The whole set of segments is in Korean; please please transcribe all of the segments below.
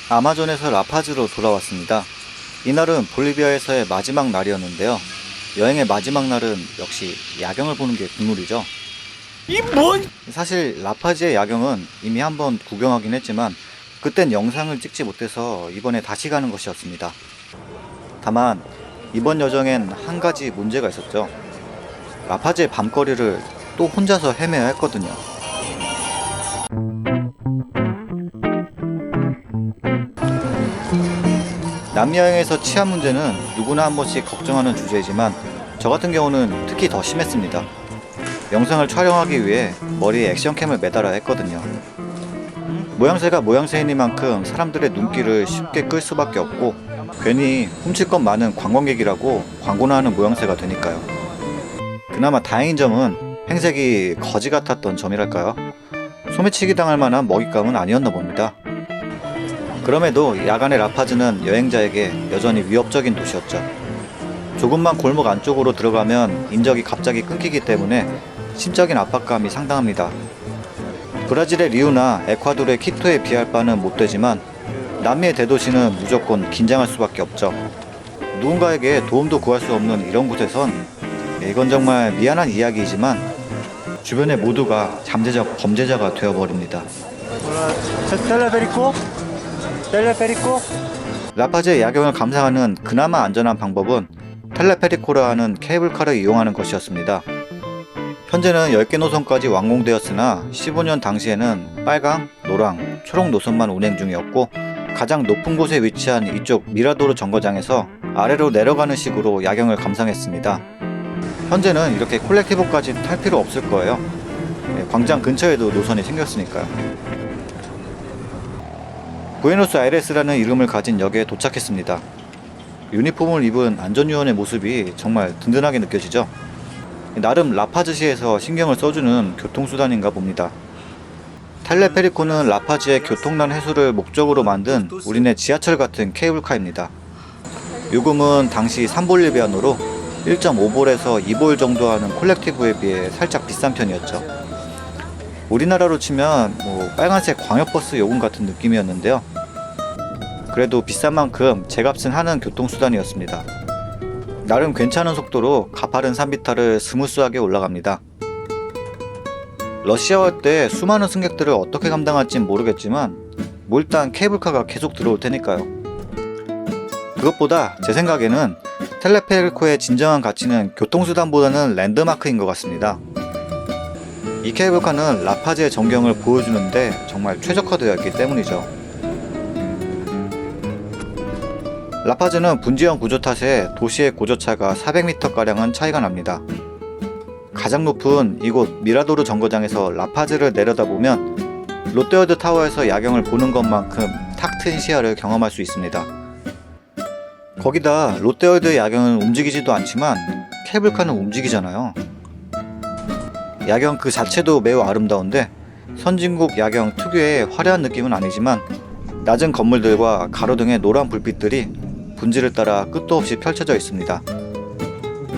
아마존에서 라파즈로 돌아왔습니다. 이날은 볼리비아에서의 마지막 날이었는데요. 여행의 마지막 날은 역시 야경을 보는 게 국룰이죠. 사실 라파즈의 야경은 이미 한번 구경하긴 했지만 그땐 영상을 찍지 못해서 이번에 다시 가는 것이었습니다. 다만 이번 여정엔 한 가지 문제가 있었죠. 라파즈의 밤거리를 또 혼자서 헤매야 했거든요. 남여행에서 치안 문제는 누구나 한 번씩 걱정하는 주제이지만 저 같은 경우는 특히 더 심했습니다. 영상을 촬영하기 위해 머리에 액션캠을 매달아야 했거든요. 모양새가 모양새이니만큼 사람들의 눈길을 쉽게 끌 수밖에 없고 괜히 훔칠 것 많은 관광객이라고 광고나 하는 모양새가 되니까요. 그나마 다행인 점은 행색이 거지 같았던 점이랄까요. 소매치기 당할 만한 먹잇감은 아니었나 봅니다. 그럼에도 야간의 라파즈는 여행자에게 여전히 위협적인 도시였죠. 조금만 골목 안쪽으로 들어가면 인적이 갑자기 끊기기 때문에 심적인 압박감이 상당합니다. 브라질의 리우나 에콰도르의 키토에 비할 바는 못되지만 남미의 대도시는 무조건 긴장할 수밖에 없죠. 누군가에게 도움도 구할 수 없는 이런 곳에선 이건 정말 미안한 이야기이지만 주변의 모두가 범죄자가 되어버립니다. 라파즈의 야경을 감상하는 그나마 안전한 방법은 텔레페리코라 하는 케이블카를 이용하는 것이었습니다. 현재는 10개 노선까지 완공되었으나 15년 당시에는 빨강, 노랑, 초록 노선만 운행 중이었고 가장 높은 곳에 위치한 이쪽 미라도르 정거장에서 아래로 내려가는 식으로 야경을 감상했습니다. 현재는 이렇게 콜렉티보까지 탈 필요 없을 거예요. 광장 근처에도 노선이 생겼으니까요. 부에노스아이레스라는 이름을 가진 역에 도착했습니다. 유니폼을 입은 안전요원의 모습이 정말 든든하게 느껴지죠. 나름 라파즈시에서 신경을 써주는 교통수단인가 봅니다. 텔레페리코는 라파즈의 교통난 해소를 목적으로 만든 우리네 지하철 같은 케이블카입니다. 요금은 당시 3볼리비아노로 1.5볼에서 2볼 정도 하는 콜렉티브에 비해 살짝 비싼 편이었죠. 우리나라로 치면 빨간색 광역버스 요금 같은 느낌이었는데요. 그래도 비싼 만큼 제값은 하는 교통수단이었습니다. 나름 괜찮은 속도로 가파른 산비탈을 스무스하게 올라갑니다. 러시아어 때 수많은 승객들을 어떻게 감당할진 모르겠지만 일단 케이블카가 계속 들어올 테니까요. 그것보다 제 생각에는 텔레페리코의 진정한 가치는 교통수단보다는 랜드마크인 것 같습니다. 이 케이블카는 라파즈의 전경을 보여주는데 정말 최적화되어 있기 때문이죠. 라파즈는 분지형 구조 탓에 도시의 고저차가 400m가량은 차이가 납니다. 가장 높은 이곳 미라도르 정거장에서 라파즈를 내려다보면 롯데월드 타워에서 야경을 보는 것만큼 탁 트인 시야를 경험할 수 있습니다. 거기다 롯데월드의 야경은 움직이지도 않지만 케이블카는 움직이잖아요. 야경 그 자체도 매우 아름다운데 선진국 야경 특유의 화려한 느낌은 아니지만 낮은 건물들과 가로등의 노란 불빛들이 분지를 따라 끝도 없이 펼쳐져 있습니다.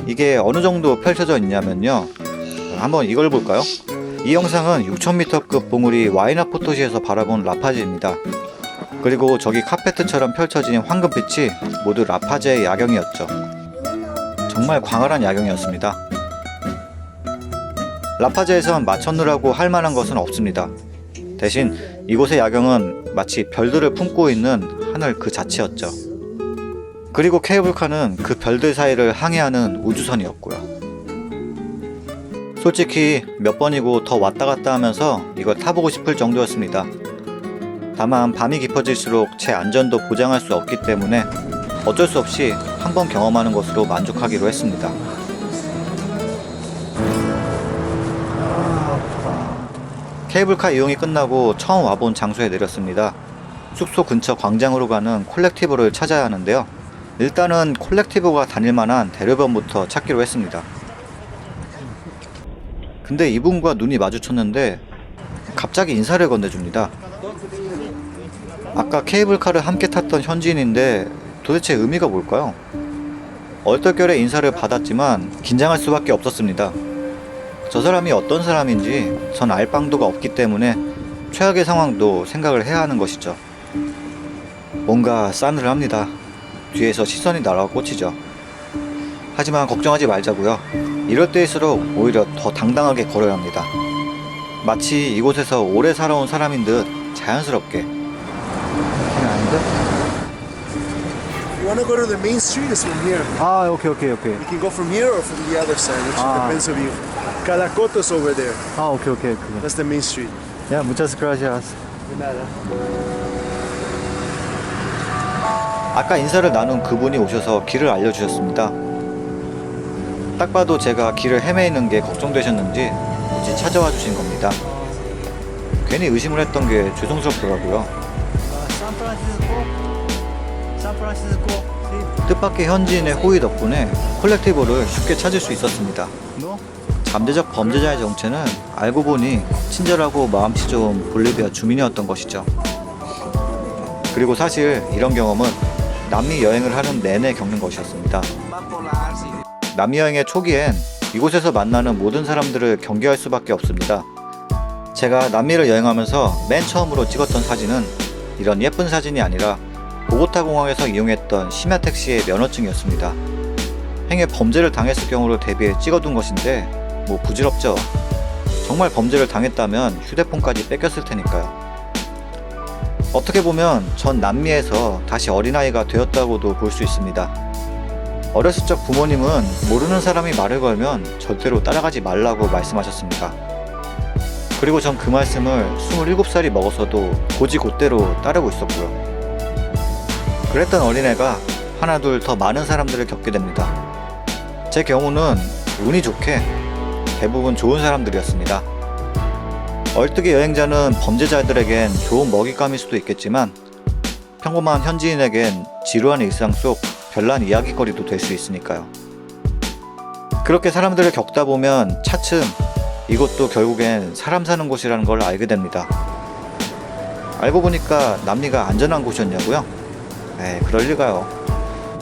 이게 어느 정도 펼쳐져 있냐면요, 한번 이걸 볼까요? 이 영상은 6000m급 봉우리 와이나 포토시에서 바라본 라파즈입니다. 그리고 저기 카페트처럼 펼쳐진 황금빛이 모두 라파즈의 야경이었죠. 정말 광활한 야경이었습니다. 라파즈에선 마천루라고 할 만한 것은 없습니다. 대신 이곳의 야경은 마치 별들을 품고 있는 하늘 그 자체였죠. 그리고 케이블카는 그 별들 사이를 항해하는 우주선이었고요. 솔직히 몇 번이고 더 왔다 갔다 하면서 이걸 타보고 싶을 정도였습니다. 다만 밤이 깊어질수록 제 안전도 보장할 수 없기 때문에 어쩔 수 없이 한번 경험하는 것으로 만족하기로 했습니다. 케이블카 이용이 끝나고 처음 와본 장소에 내렸습니다. 숙소 근처 광장으로 가는 콜렉티브를 찾아야 하는데요. 일단은 콜렉티브가 다닐만한 대로변부터 찾기로 했습니다. 근데 이분과 눈이 마주쳤는데 갑자기 인사를 건네줍니다. 아까 케이블카를 함께 탔던 현지인인데 도대체 의미가 뭘까요? 얼떨결에 인사를 받았지만 긴장할 수밖에 없었습니다. 저 사람이 어떤 사람인지 전 알 방도가 없기 때문에 최악의 상황도 생각을 해야 하는 것이죠. 뭔가 싸늘합니다. 뒤에서 시선이 날아와 꽂히죠. 하지만 걱정하지 말자고요. 이럴 때일수록 오히려 더 당당하게 걸어야 합니다. 마치 이곳에서 오래 살아온 사람인 듯 자연스럽게. 아닌데? You want to go to the main street? It's from here. 아, 오케이. You can go from here or from the other side, which depends on you. Calacoto's over there. 아, 오케이. That's the main street. 야, muchas gracias. De nada. 아까 인사를 나눈 그분이 오셔서 길을 알려주셨습니다. 딱 봐도 제가 길을 헤매이는 게 걱정되셨는지 굳이 찾아와 주신 겁니다. 괜히 의심을 했던 게 죄송스럽더라고요. 뜻밖의 현지인의 호의 덕분에 콜렉티브를 쉽게 찾을 수 있었습니다. 잠재적 범죄자의 정체는 알고 보니 친절하고 마음씨 좋은 볼리비아 주민이었던 것이죠. 그리고 사실 이런 경험은 남미 여행을 하는 내내 겪는 것이었습니다. 남미 여행의 초기엔 이곳에서 만나는 모든 사람들을 경계할 수밖에 없습니다. 제가 남미를 여행하면서 맨 처음으로 찍었던 사진은 이런 예쁜 사진이 아니라 보고타 공항에서 이용했던 심야 택시의 면허증이었습니다. 행여 범죄를 당했을 경우를 대비해 찍어둔 것인데 뭐 부질없죠. 정말 범죄를 당했다면 휴대폰까지 뺏겼을 테니까요. 어떻게 보면 전 남미에서 다시 어린아이가 되었다고도 볼 수 있습니다. 어렸을 적 부모님은 모르는 사람이 말을 걸면 절대로 따라가지 말라고 말씀하셨습니다. 그리고 전 그 말씀을 27살이 먹어서도 고지곧대로 따르고 있었고요. 그랬던 어린애가 하나 둘 더 많은 사람들을 겪게 됩니다. 제 경우는 운이 좋게 대부분 좋은 사람들이었습니다. 얼뜨기 여행자는 범죄자들에겐 좋은 먹잇감일 수도 있겠지만 평범한 현지인에겐 지루한 일상 속 별난 이야기거리도 될 수 있으니까요. 그렇게 사람들을 겪다 보면 차츰 이곳도 결국엔 사람 사는 곳이라는 걸 알게 됩니다. 알고 보니까 남미가 안전한 곳이었냐고요? 그럴 리가요.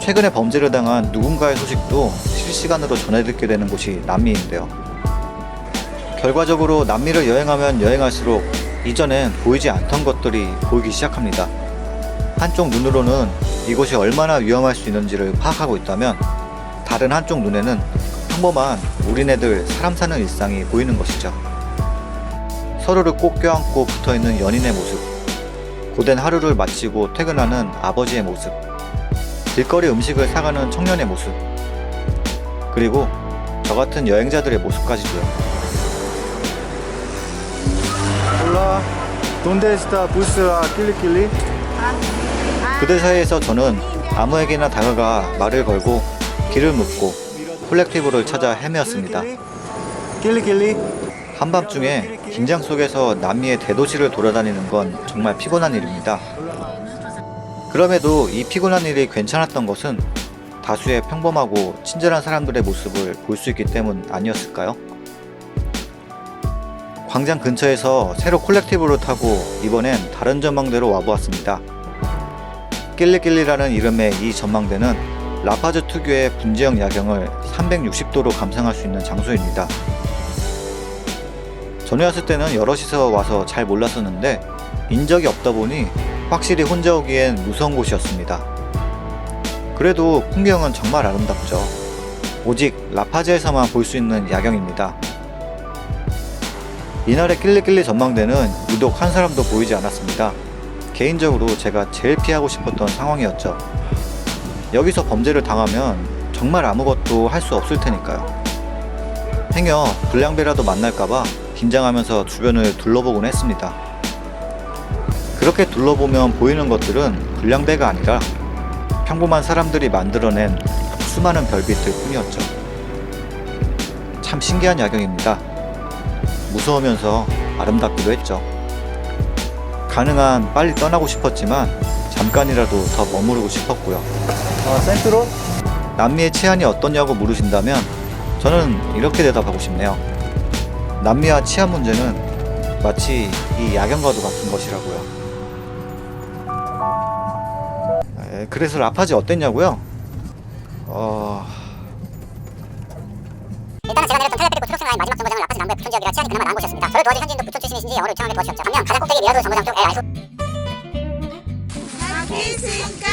최근에 범죄를 당한 누군가의 소식도 실시간으로 전해듣게 되는 곳이 남미인데요. 결과적으로 남미를 여행하면 여행할수록 이전엔 보이지 않던 것들이 보이기 시작합니다. 한쪽 눈으로는 이곳이 얼마나 위험할 수 있는지를 파악하고 있다면 다른 한쪽 눈에는 평범한 우리네들 사람 사는 일상이 보이는 것이죠. 서로를 꼭 껴안고 붙어있는 연인의 모습, 고된 하루를 마치고 퇴근하는 아버지의 모습, 길거리 음식을 사가는 청년의 모습, 그리고 저 같은 여행자들의 모습까지도요. Hola, ¿dónde está bus a Kilikili? 그들 사이에서 저는 아무에게나 다가가 말을 걸고 길을 묻고 콜렉티브를 찾아 헤매었습니다. Kilikili? 한밤중에 긴장 속에서 남미의 대도시를 돌아다니는 건 정말 피곤한 일입니다. 그럼에도 이 피곤한 일이 괜찮았던 것은 다수의 평범하고 친절한 사람들의 모습을 볼 수 있기 때문 아니었을까요? 광장 근처에서 새로 콜렉티브를 타고 이번엔 다른 전망대로 와보았습니다. 낄리낄리라는 이름의 이 전망대는 라파즈 특유의 분지형 야경을 360도로 감상할 수 있는 장소입니다. 전에 왔을 때는 여럿이서 와서 잘 몰랐었는데 인적이 없다 보니 확실히 혼자 오기엔 무서운 곳이었습니다. 그래도 풍경은 정말 아름답죠. 오직 라파즈에서만 볼 수 있는 야경입니다. 이날의 낄리낄리 전망대는 유독 한 사람도 보이지 않았습니다. 개인적으로 제가 제일 피하고 싶었던 상황이었죠. 여기서 범죄를 당하면 정말 아무것도 할 수 없을 테니까요. 행여 불량배라도 만날까봐 긴장하면서 주변을 둘러보곤 했습니다. 그렇게 둘러보면 보이는 것들은 불량배가 아니라 평범한 사람들이 만들어낸 수많은 별빛들 뿐이었죠. 참 신기한 야경입니다. 무서우면서 아름답기도 했죠. 가능한 빨리 떠나고 싶었지만 잠깐이라도 더 머무르고 싶었고요. 센트로? 남미의 치안이 어떠냐고 물으신다면 저는 이렇게 대답하고 싶네요. 남미와 치안 문제는 마치 이 야경과도 같은 것이라고요. 그래서 라파즈 어땠냐고요? 일단은 제가 내렸던 텔레피리코 트럭 라인 마지막 정거장은 라파즈 남부의 부촌 지역이라 치안이 그나마 나은 곳이었습니다. 저를 도와준 현지인도 부촌 출신이신지 영어를 유창하게 도와주셨죠. 반면 가장 꼭대기 미라도 정거장 쪽 아이소 Kissing